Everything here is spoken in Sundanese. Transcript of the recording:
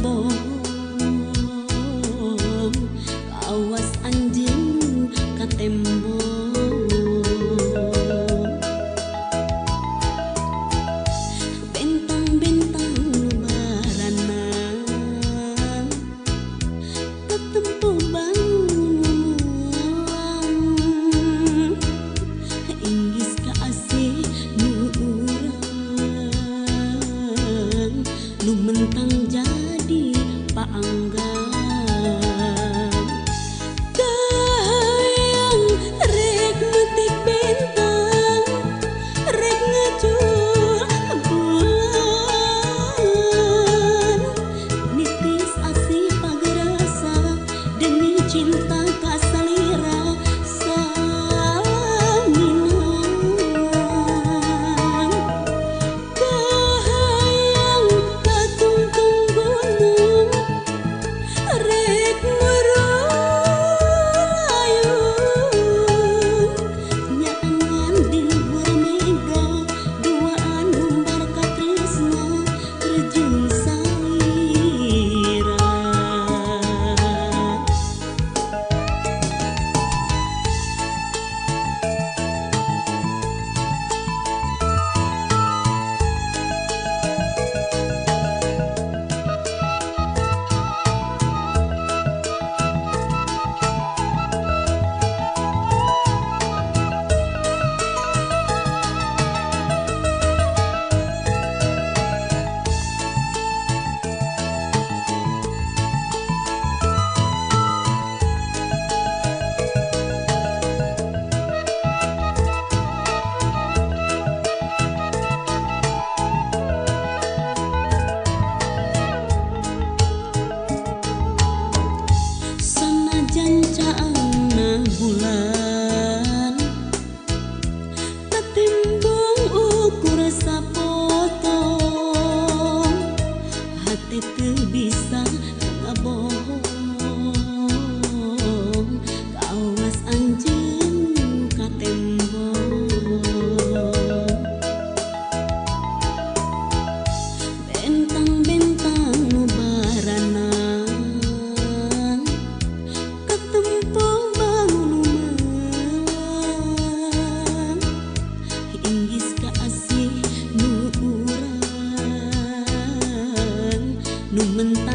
bohong awas anjing ka tembok bentang-bentang lebarana ketempo bangun inggis ka asih nu urang nu mentang jadi paanggang kahayang rek metik bintang rek ngecul bulan nitis asih pagerasa demi cinta kasalira saminan kahayang katungtung gunung rek merayung nyaangan di luar mega duaan lumbar katresna terjun salira jancaana bulan ketimbang ukur sapotong hati teu bisa ngabohong kawas anjeun ka tembok bentang-bentang nu barana inggis ka asih nu urang nu mentang